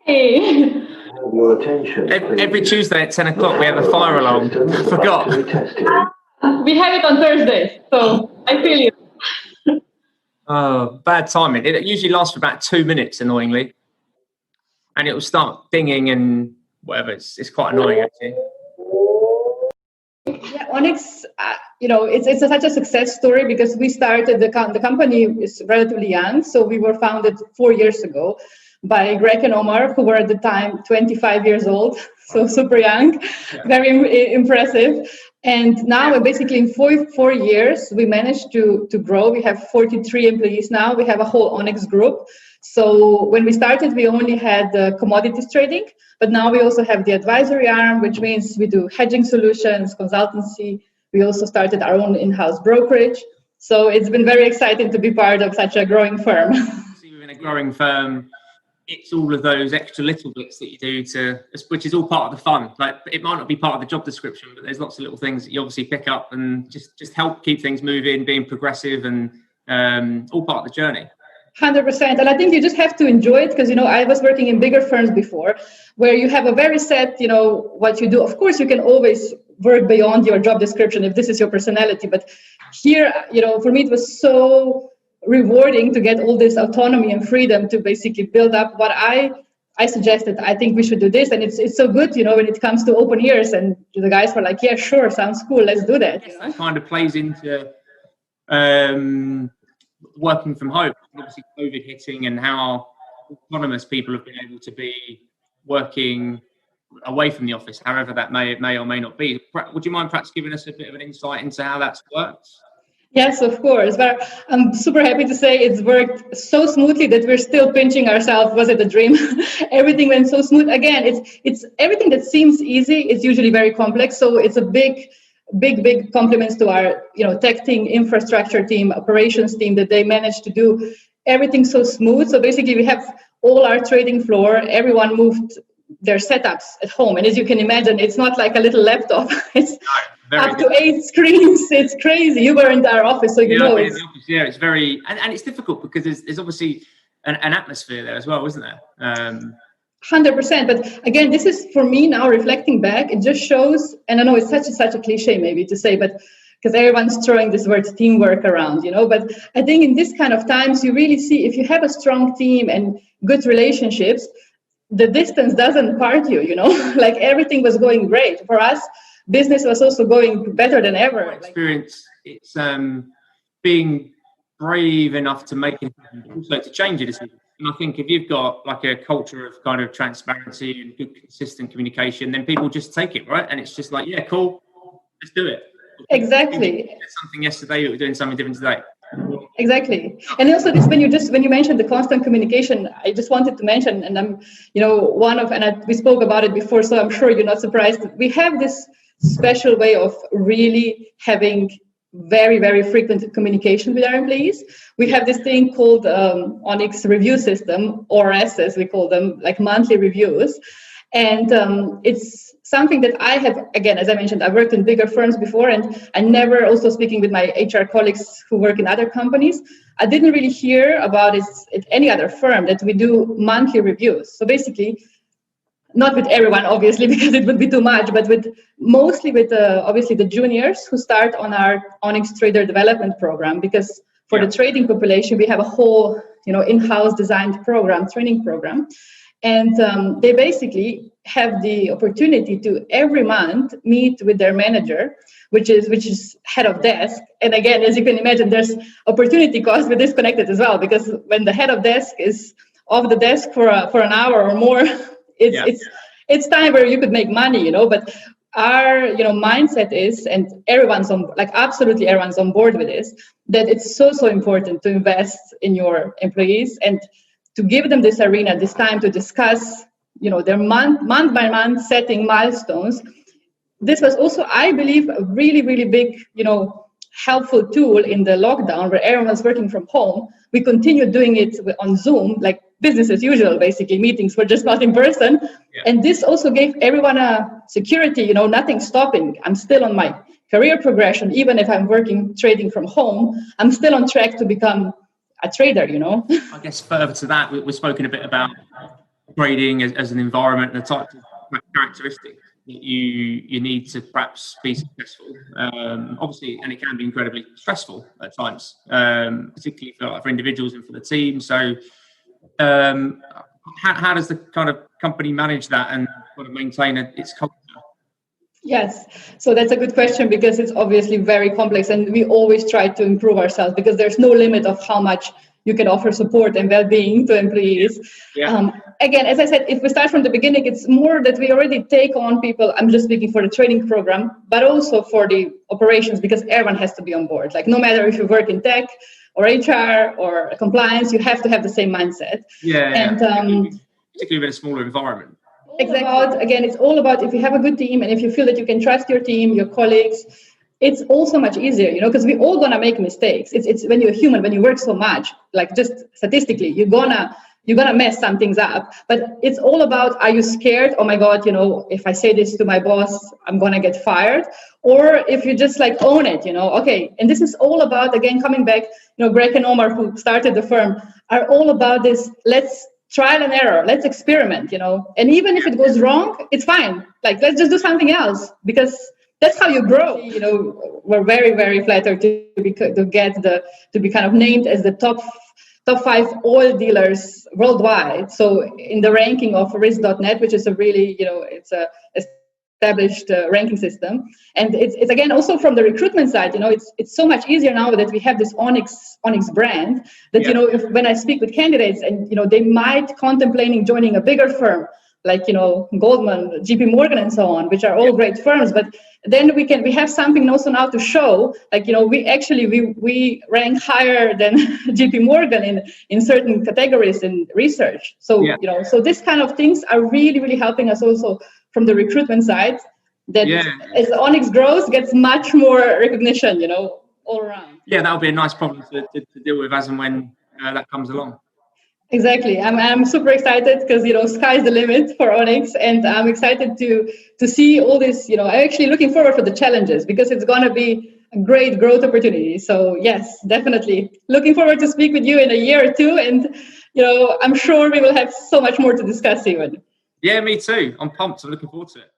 Hey. Your attention, Every Tuesday at 10 o'clock, we have a fire alarm. I forgot. We have it on Thursdays, so I feel you. Oh, bad timing. It usually lasts for about 2 minutes, annoyingly. And it will start dinging and whatever. It's quite annoying, actually. Yeah, Onyx, it's such a success story because we started, the company is relatively young. So we were founded 4 years ago by Greg and Omar, who were at the time 25 years old. So super young, very impressive. And now basically in four years, we managed to grow. We have 43 employees now. We have a whole Onyx group. So when we started, we only had commodities trading, but now we also have the advisory arm, which means we do hedging solutions, consultancy. We also started our own in-house brokerage. So it's been very exciting to be part of such a growing firm. So you're in a growing firm. It's all of those extra little bits that you do which is all part of the fun. Like, it might not be part of the job description, but there's lots of little things that you obviously pick up and just help keep things moving, being progressive, and all part of the journey. 100%. And I think you just have to enjoy it because, I was working in bigger firms before where you have a very set, what you do. Of course, you can always work beyond your job description if this is your personality. But here, for me, it was so rewarding to get all this autonomy and freedom to basically build up what I suggested. I think we should do this. And it's so good, when it comes to open ears, and the guys were like, yeah, sure, sounds cool, let's do that. That kind of plays into working from home, obviously COVID hitting, and how autonomous people have been able to be working away from the office, however that may or may not be. Would you mind perhaps giving us a bit of an insight into how that's worked? Yes, of course. But I'm super happy to say it's worked so smoothly that we're still pinching ourselves. Was it a dream? Everything went so smooth. Again, it's everything that seems easy is usually very complex. So it's a big compliments to our tech team, infrastructure team, operations team, that they managed to do everything so smooth. So basically, we have all our trading floor. Everyone moved their setups at home, and as you can imagine, it's not like a little laptop. It's up to 8 screens. It's crazy. You were in our office, so you know. It's very, and it's difficult because there's obviously an atmosphere there as well, isn't there? 100%. But again, this is, for me now, reflecting back, it just shows, and I know it's such a cliche maybe to say, but because everyone's throwing this word teamwork around, but I think in this kind of times, you really see if you have a strong team and good relationships, the distance doesn't part you, like everything was going great. For us, business was also going better than ever. Experience, it's being brave enough to make it, also to change it. And I think if you've got like a culture of kind of transparency and good, consistent communication, then people just take it, right? And it's just like, yeah, cool, let's do it. Exactly. You did something yesterday, we're doing something different today. Exactly. And also this, when you mentioned the constant communication, I just wanted to mention, and I'm, we spoke about it before, so I'm sure you're not surprised. We have this special way of really having very, very frequent communication with our employees. We have this thing called Onyx review system, ORS as we call them, like monthly reviews. And it's something that I have, again, as I mentioned, I've worked in bigger firms before, and I never, also speaking with my HR colleagues who work in other companies, I didn't really hear about it at any other firm that we do monthly reviews. So basically, not with everyone, obviously, because it would be too much, but mostly with obviously the juniors who start on our Onyx Trader Development Program, because for the trading population, we have a whole, in-house designed program, training program. And they basically have the opportunity to every month meet with their manager, which is head of desk. And again, as you can imagine, there's opportunity cost with disconnected as well, because when the head of desk is off the desk for an hour or more, it's time where you could make money, But our mindset is, and everyone's absolutely everyone's on board with this, that it's so important to invest in your employees and to give them this arena, this time to discuss, their month by month setting milestones. This was also, I believe, a really, really big, helpful tool in the lockdown where everyone's working from home. We continued doing it on Zoom, like business as usual, basically. Meetings were just not in person. Yeah. And this also gave everyone a security, nothing stopping. I'm still on my career progression. Even if I'm trading from home, I'm still on track to become a trader, I guess further to that, we've spoken a bit about trading as an environment and the types of characteristics that you need to perhaps be successful. Obviously, and it can be incredibly stressful at times, particularly for individuals and for the team. So how does the kind of company manage that and sort of maintain its culture? Yes, so that's a good question, because it's obviously very complex, and we always try to improve ourselves, because there's no limit of how much you can offer support and well-being to employees. Yeah. Again, as I said, if we start from the beginning, it's more that we already take on people. I'm just speaking for the training program, but also for the operations, because everyone has to be on board. Like, no matter if you work in tech or HR or compliance, you have to have the same mindset. And particularly in a smaller environment. Exactly. Again, it's all about, if you have a good team and if you feel that you can trust your team, your colleagues, it's also much easier, because we're all gonna make mistakes. It's when you're human, when you work so much, like just statistically, you're gonna mess some things up. But it's all about, are you scared? Oh my God, if I say this to my boss, I'm gonna get fired. Or if you just like own it, okay. And this is all about, again, coming back, Greg and Omar, who started the firm, are all about this. Let's trial and error. Let's experiment, and even if it goes wrong, it's fine. Like, let's just do something else, because that's how you grow. We're very, very flattered to be kind of named as the top 5 oil dealers worldwide. So in the ranking of risk.net, which is a really, it's a established ranking system. And it's again, also from the recruitment side, it's so much easier now that we have this Onyx brand that, when I speak with candidates and, they might contemplating joining a bigger firm, like, Goldman, JP Morgan, and so on, which are all great firms. But then we have something also now to show, like, we rank higher than JP Morgan in certain categories in research. So, so this kind of things are really, really helping us also from the recruitment side, that as Onyx grows, gets much more recognition, all around. Yeah, that'll be a nice problem to deal with as and when that comes along. Exactly. I'm super excited, because, sky's the limit for Onyx, and I'm excited to see all this, I'm actually looking forward for the challenges, because it's going to be a great growth opportunity. So yes, definitely looking forward to speak with you in a year or two. And, I'm sure we will have so much more to discuss even. Yeah, me too. I'm pumped. I'm looking forward to it.